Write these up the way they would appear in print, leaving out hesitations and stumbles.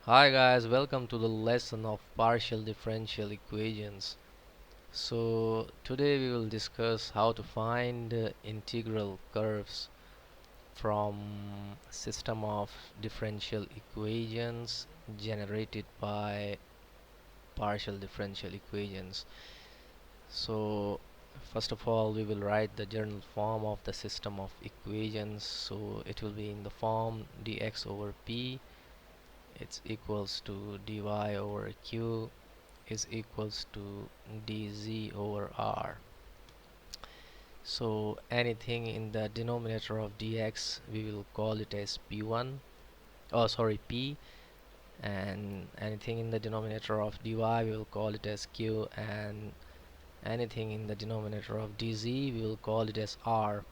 Hi guys, welcome to the lesson of partial differential equations. So today we will discuss how to find integral curves from system of differential equations generated by partial differential equations. So first of all we will write the general form of the system of equations. So it will be in the form dx over p, it's equals to dy over q is equals to dz over r. So anything in the denominator of dx we will call it as p1, p, and anything in the denominator of dy we will call it as q, and anything in the denominator of dz we will call it as r.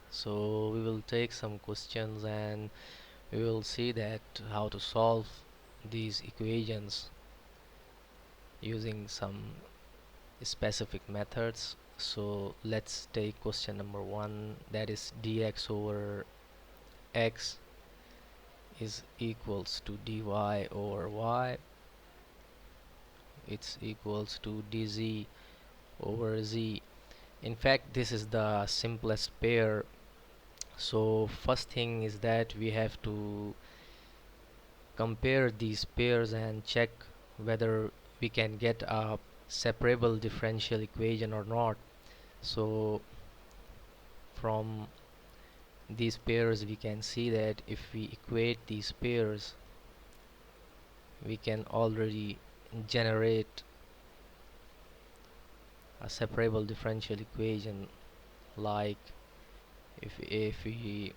So we will take some questions and we will see that how to solve these equations using some specific methods. So let's take question number 1, that is dx over x is equals to dy over y, it's equals to dz over z. In fact, this is the simplest pair. So first thing is that we have to compare these pairs and check whether we can get a separable differential equation or not. So from these pairs we can see that if we equate these pairs we can already generate a separable differential equation, like if we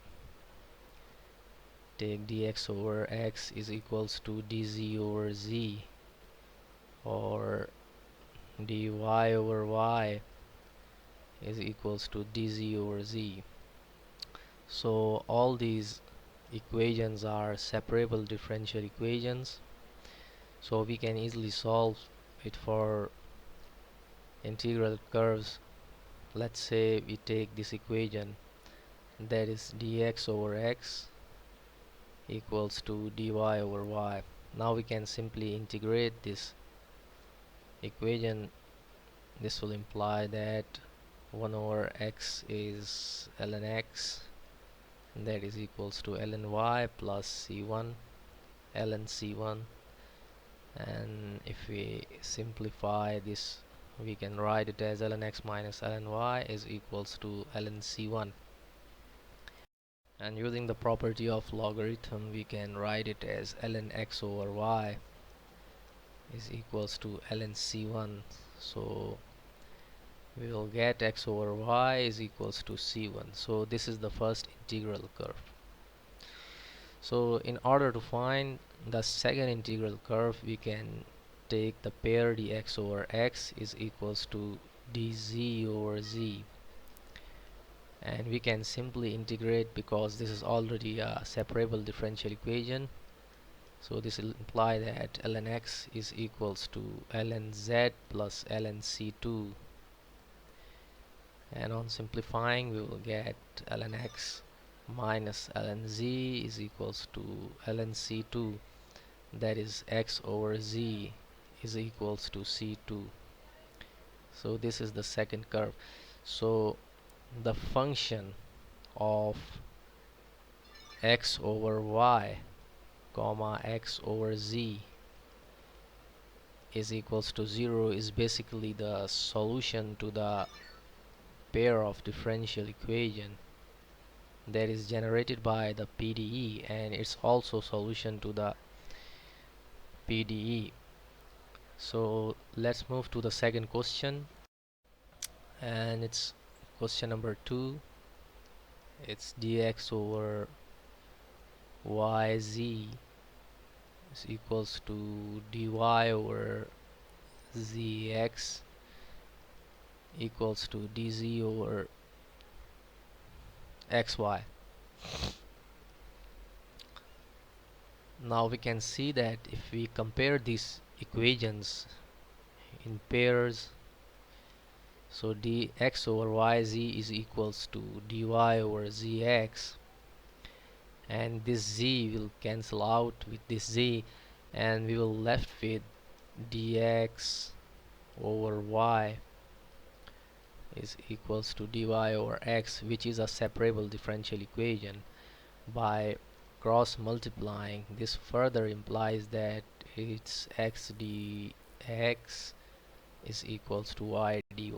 take dx over x is equals to dz over z, or dy over y is equals to dz over z. So all these equations are separable differential equations, so we can easily solve it for integral curves. Let's say we take this equation, that is dx over x equals to dy over y. Now we can simply integrate this equation. This will imply that 1 over x is ln x, that is equals to ln y plus c1 ln c1, and if we simplify this we can write it as ln x minus ln y is equals to ln c1, and using the property of logarithm we can write it as ln x over y is equals to ln c1. So we will get x over y is equals to c1. So this is the first integral curve. So in order to find the second integral curve we can take the pair dx over x is equals to dz over z, and we can simply integrate because this is already a separable differential equation. So this will imply that ln x is equals to ln z plus ln c2, and on simplifying we will get ln x minus ln z is equals to ln c2, that is x over z is equals to c2. So this is the second curve. So the function of x over y comma x over z is equals to 0 is basically the solution to the pair of differential equation that is generated by the PDE, and it's also solution to the PDE. So let's move to the second question, and it's question number 2. It's dx over yz is equals to dy over zx equals to dz over xy. Now we can see that if we compare these equations in pairs, so dx over yz is equals to dy over zx, and this z will cancel out with this z, and we will left with dx over y is equals to dy over x, which is a separable differential equation. By cross multiplying, this further implies that it's x dx is equals to y dy.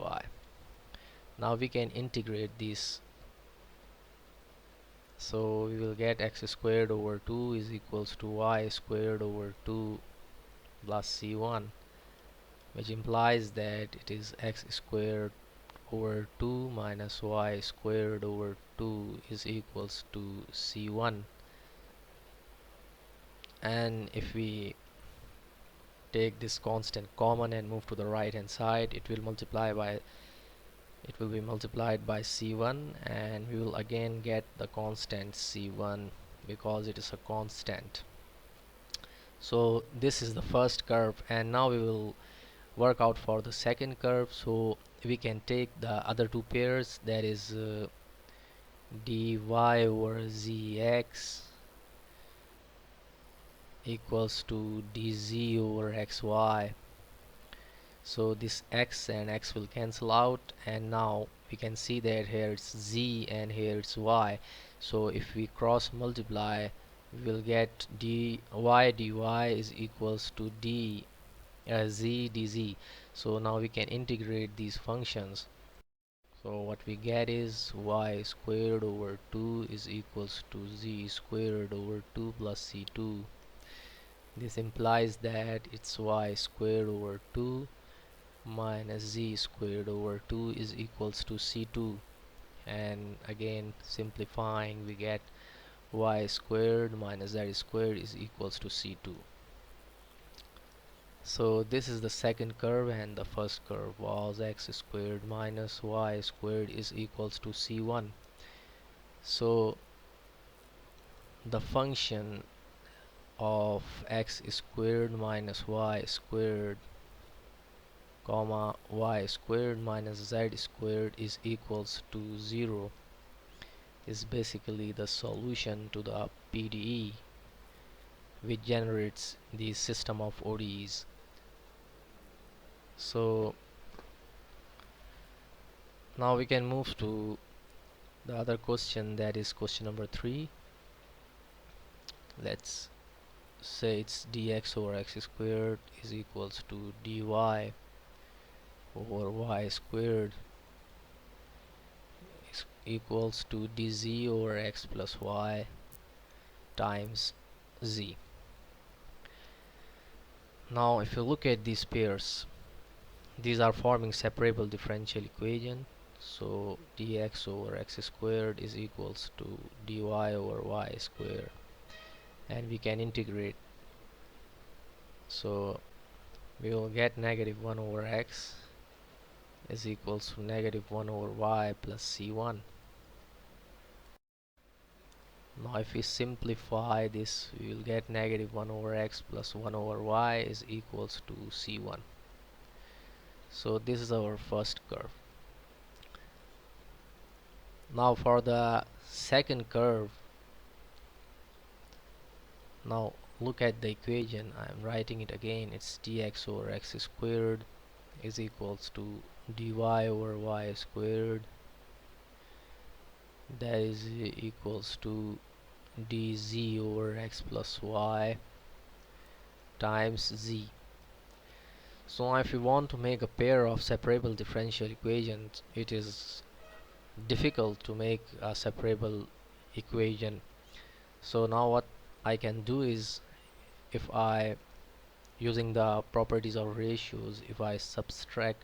Now we can integrate this, so we will get x squared over 2 is equals to y squared over 2 plus c1, which implies that it is x squared over 2 minus y squared over 2 is equals to c1. And if we take this constant common and move to the right hand side, it will be multiplied by c1, and we will again get the constant c1 because it is a constant. So this is the first curve, and now we will work out for the second curve. So we can take the other two pairs, that is dy over zx equals to dz over xy. So this x and x will cancel out, and now we can see that here it's z and here it's y. So if we cross multiply, we will get dy dy is equals to z dz. So now we can integrate these functions. So what we get is y squared over 2 is equals to z squared over 2 plus c2. This implies that it's y squared over 2 minus z squared over 2 is equals to c2, and again simplifying we get y squared minus z squared is equals to c2. So this is the second curve, and the first curve was x squared minus y squared is equals to c1. So the function of x squared minus y squared comma y squared minus z squared is equals to 0 is basically the solution to the PDE, which generates the system of ODEs. So now we can move to the other question, that is question number 3. Let's say it's dx over x squared is equals to dy over y squared is equals to dz over x plus y times z. Now if you look at these pairs, these are forming separable differential equation. So dx over x squared is equals to dy over y squared, and we can integrate. So we will get negative 1 over x is equals to negative 1 over y plus c1. Now if we simplify this, we will get negative 1 over x plus 1 over y is equals to c1. So this is our first curve. Now for the second curve, now look at the equation. I'm writing it again. It's dx over x squared is equals to dy over y squared, that is equals to dz over x plus y times z. So if you want to make a pair of separable differential equations, it is difficult to make a separable equation. So now what I can do is, if I, using the properties of ratios, if I subtract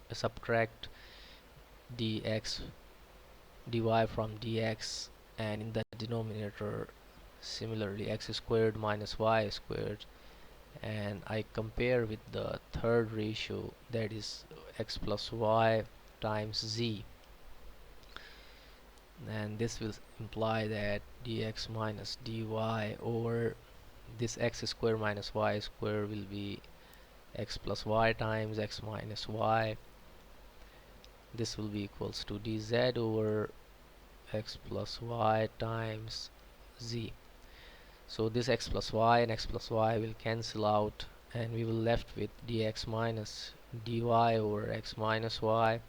dx dy from dx, and in the denominator similarly x squared minus y squared, and I compare with the third ratio, that is x plus y times z, and this will imply that dx minus dy over this x squared minus y squared will be x plus y times x minus y. This will be equals to dz over x plus y times z. So this x plus y and x plus y will cancel out, and we will left with dx minus dy over x minus y,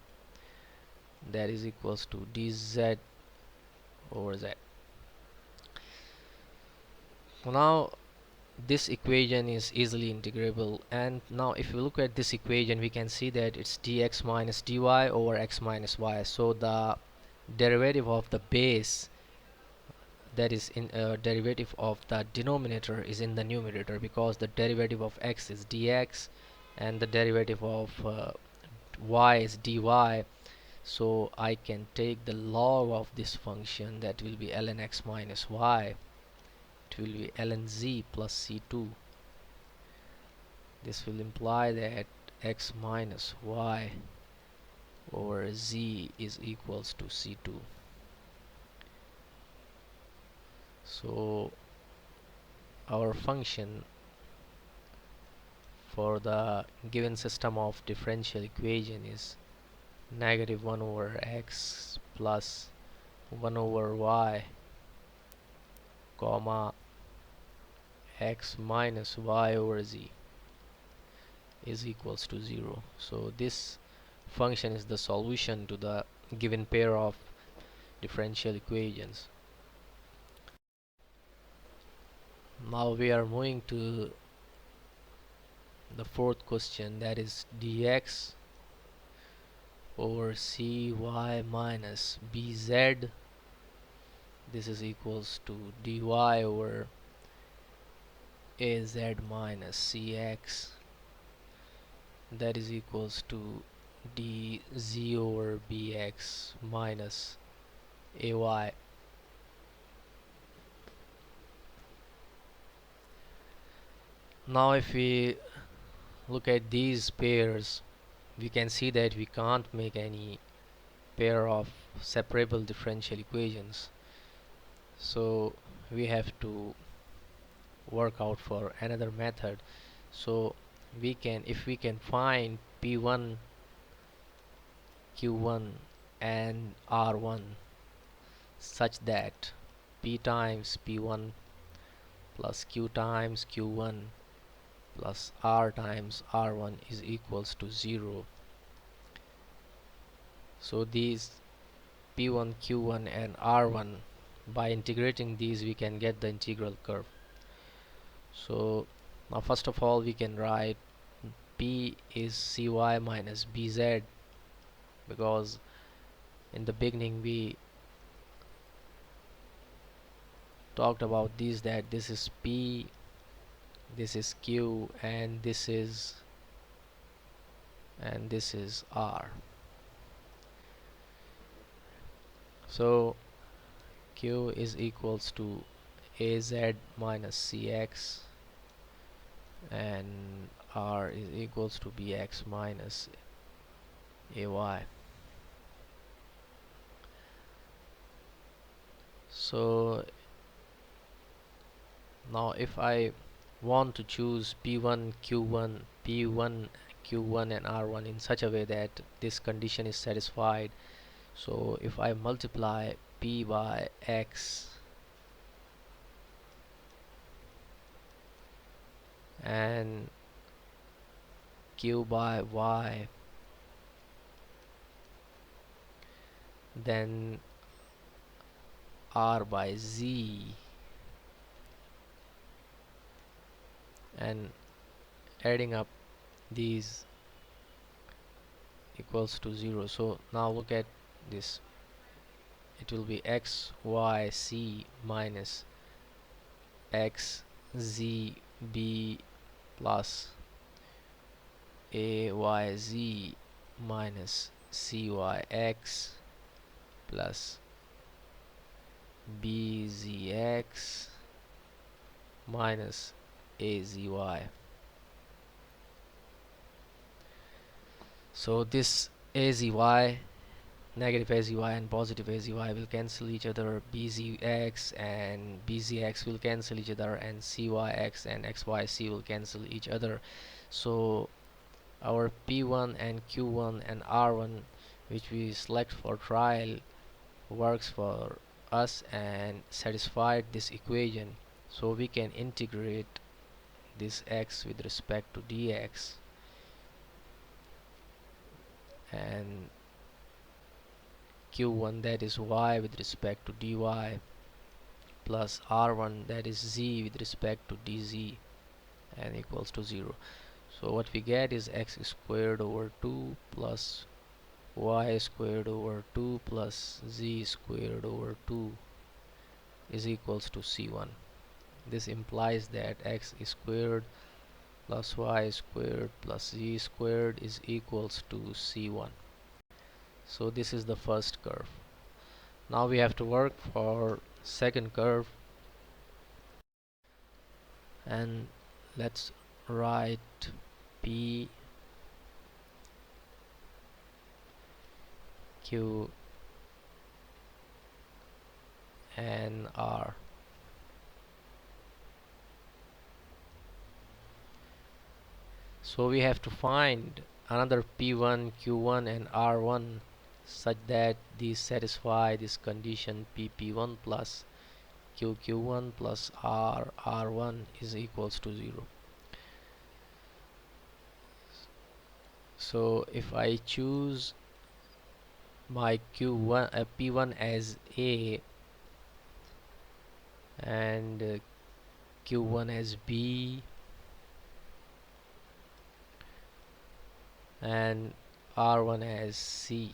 that is equals to dz over z. Now this equation is easily integrable, and now if you look at this equation, we can see that it's dx minus dy over x minus y. So the derivative of the base, that is in derivative of the denominator, is in the numerator, because the derivative of x is dx and the derivative of y is dy. So I can take the log of this function, that will be ln x minus y. It will be ln z plus c2. This will imply that x minus y over z is equals to c2. So our function for the given system of differential equation is negative 1 over x plus 1 over y comma x minus y over z is equals to 0. So this function is the solution to the given pair of differential equations. Now we are moving to the fourth question, that is dx over cy minus bz, this is equals to dy over az minus cx, that is equals to dz over bx minus ay. Now if we look at these pairs, we can see that we can't make any pair of separable differential equations, so we have to work out for another method. So we can, if we can find p1 q1 and r1 such that p times p1 plus q times q1 plus r times r1 is equals to 0. So these p1 q1 and r1, by integrating these we can get the integral curve. So now first of all we can write p is cy minus bz, because in the beginning we talked about these, that this is p, this is q, and this is r. So q is equals to az minus cx, and r is equals to bx minus ay. So now if I want to choose p1 q1 p1 q1 and r1 in such a way that this condition is satisfied, so if I multiply p by x and q by y, then r by z, and adding up these equals to 0. So now look at this, it will be x y c minus x z b plus a y z minus c y x plus b z x minus a z y. So this a z y, negative a z y and positive a z y will cancel each other, b z x and b z x will cancel each other, and c y x and x y c will cancel each other. So our p1 and q1 and r1, which we select for trial, works for us and satisfied this equation. So we can integrate this x with respect to dx, and q1, that is y, with respect to dy, plus r1, that is z, with respect to dz, and equals to 0. So what we get is x squared over 2 plus y squared over 2 plus z squared over 2 is equals to c1. This implies that x squared plus y squared plus z squared is equals to c1. So this is the first curve. Now we have to work for second curve, and let's write p, q, and r. So we have to find another p1, q1, and r1 such that these satisfy this condition pp1 plus qq1 plus r1 is equals to 0. So if I choose my q1 p1 as a and q1 as b and r1 as c,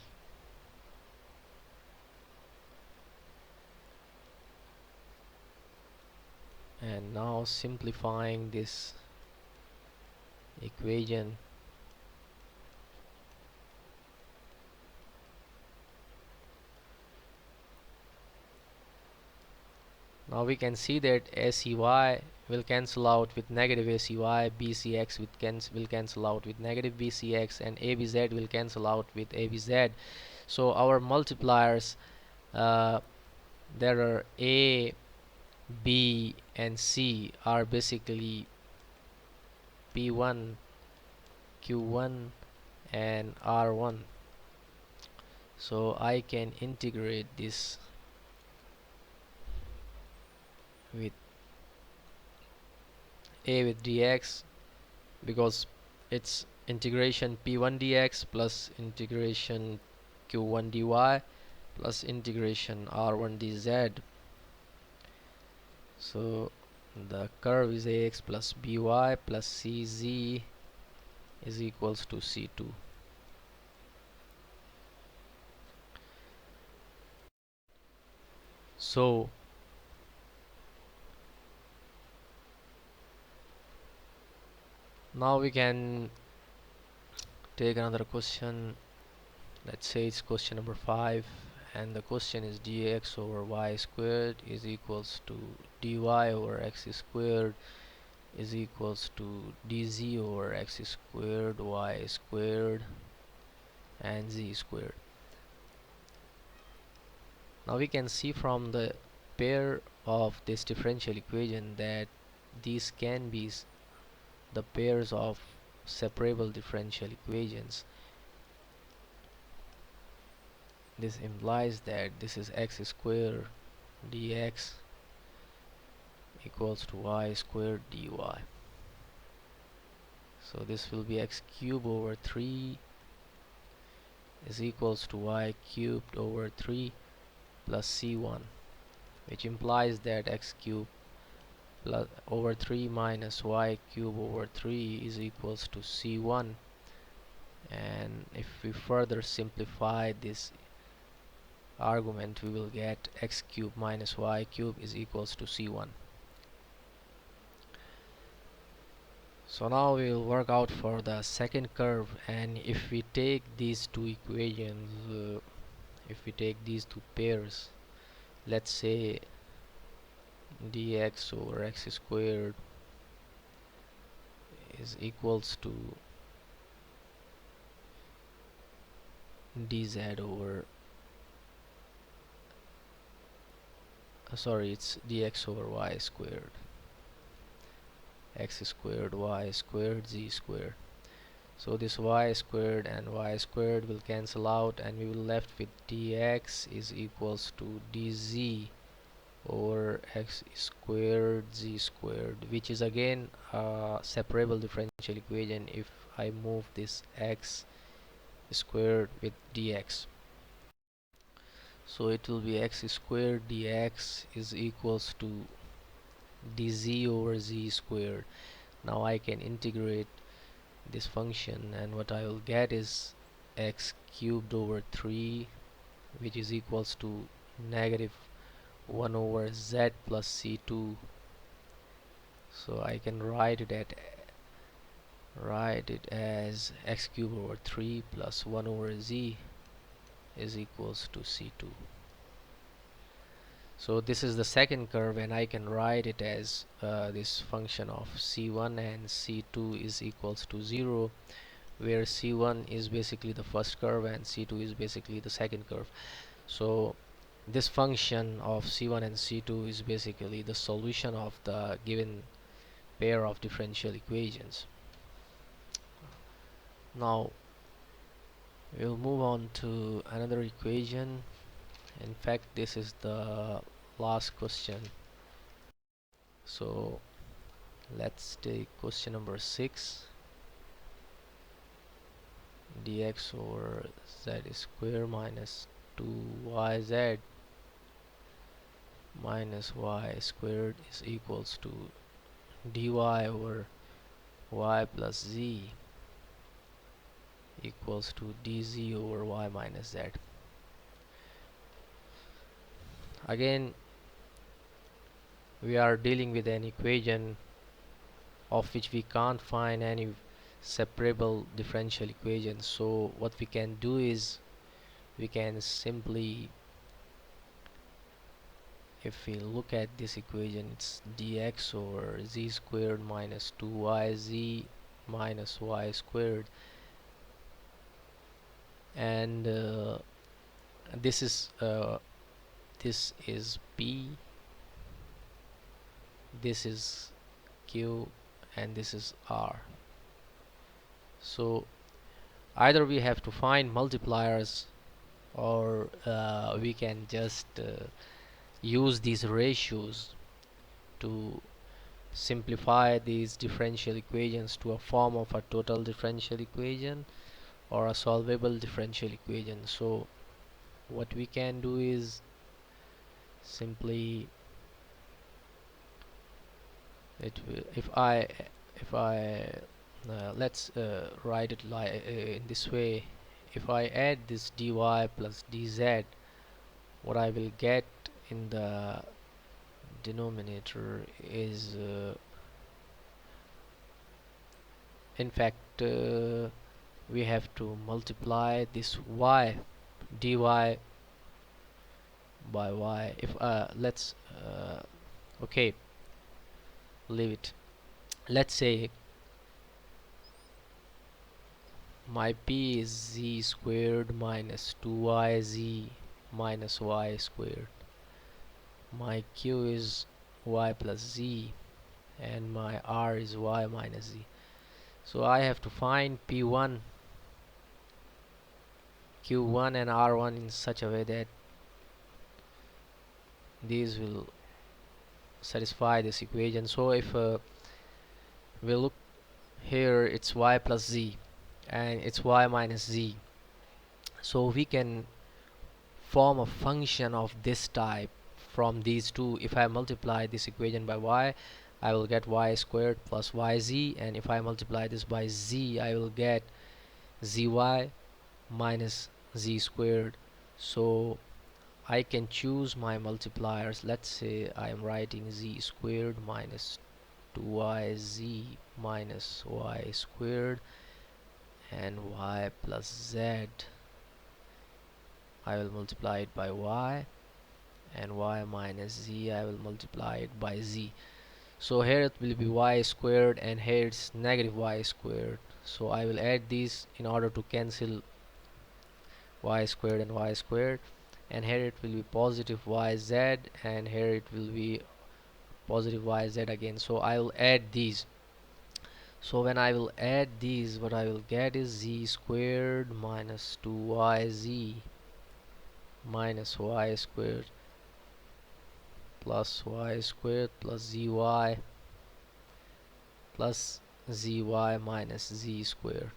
and now simplifying this equation, now we can see that ACY will cancel out with negative ACY, BCX will cancel out with negative BCX, and ABZ will cancel out with ABZ. So our multipliers, there are A, B, and C, are basically P1, Q1, and R1. So I can integrate this with A with dx, because it's integration p1 dx plus integration q1 dy plus integration r1 dz. So the curve is ax plus by plus cz is equals to c2. So now we can take another question. Let's say it's question number 5, and the question is dx over y squared is equals to dy over x squared is equals to dz over x squared, y squared, and z squared. Now we can see from the pair of this differential equation that these can be the pairs of separable differential equations. This implies that this is x squared dx equals to y squared dy. So this will be x cubed over 3 is equals to y cubed over 3 plus c1, which implies that x cubed plus over 3 minus y cubed over 3 is equals to c1. And if we further simplify this argument, we will get x cubed minus y cubed is equals to c1. So now we will work out for the second curve, and if we take these two equations, if we take these two pairs, let's say dx over x squared is equals to dz over it's dx over y squared, x squared, y squared, z squared. So this y squared and y squared will cancel out, and we will left with dx is equals to dz over x squared z squared, which is again a separable differential equation if I move this x squared with dx. So it will be x squared dx is equals to dz over z squared. Now I can integrate this function, and what I will get is x cubed over 3, which is equals to negative 1 over z plus c2. So I can write it as x cubed over 3 plus 1 over z is equals to c2. So this is the second curve, and I can write it as this function of c1 and c2 is equals to 0, where c1 is basically the first curve and c2 is basically the second curve. So this function of c1 and c2 is basically the solution of the given pair of differential equations. Now we'll move on to another equation. In fact, this is the last question. So let's take question number 6. Dx over z square minus 2yz minus y squared is equals to dy over y plus z equals to dz over y minus z. Again, we are dealing with an equation of which we can't find any separable differential equation. So what we can do is we can simply, if we look at this equation, it's dx over z squared minus 2yz minus y squared, and this is p, this is q, and this is r. So either we have to find multipliers, or we can just use these ratios to simplify these differential equations to a form of a total differential equation or a solvable differential equation. So what we can do is simply, if I let's write it like in this way. If I add this dy plus dz, what I will get in the denominator is in fact we have to multiply this y dy by y. If let's okay, leave it. Let's say my p is z squared minus 2yz minus y squared. My q is y plus z, and my r is y minus z. So I have to find p1, q1 and r1 in such a way that these will satisfy this equation. So if we look here, it's y plus z and it's y minus z. So we can form a function of this type from these two. If I multiply this equation by y, I will get y squared plus yz, and if I multiply this by z, I will get zy minus z squared. So I can choose my multipliers. Let's say I am writing z squared minus 2yz minus y squared and y plus z. I will multiply it by y, and y minus z I will multiply it by z. So here it will be y squared, and here it's negative y squared. So I will add these in order to cancel y squared and y squared, and here it will be positive yz, and here it will be positive yz again. So I will add these. So when I will add these, what I will get is z squared minus 2yz minus y squared plus y squared plus zy plus zy minus z squared,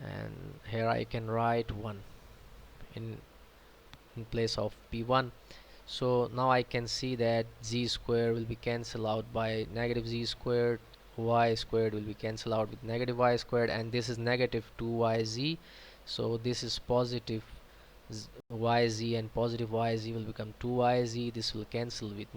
and here I can write 1 in place of p1. So now I can see that z squared will be cancelled out by negative z squared, y squared will be cancelled out with negative y squared, and this is negative 2yz, so this is positive yz, and positive yz will become 2yz. This will cancel with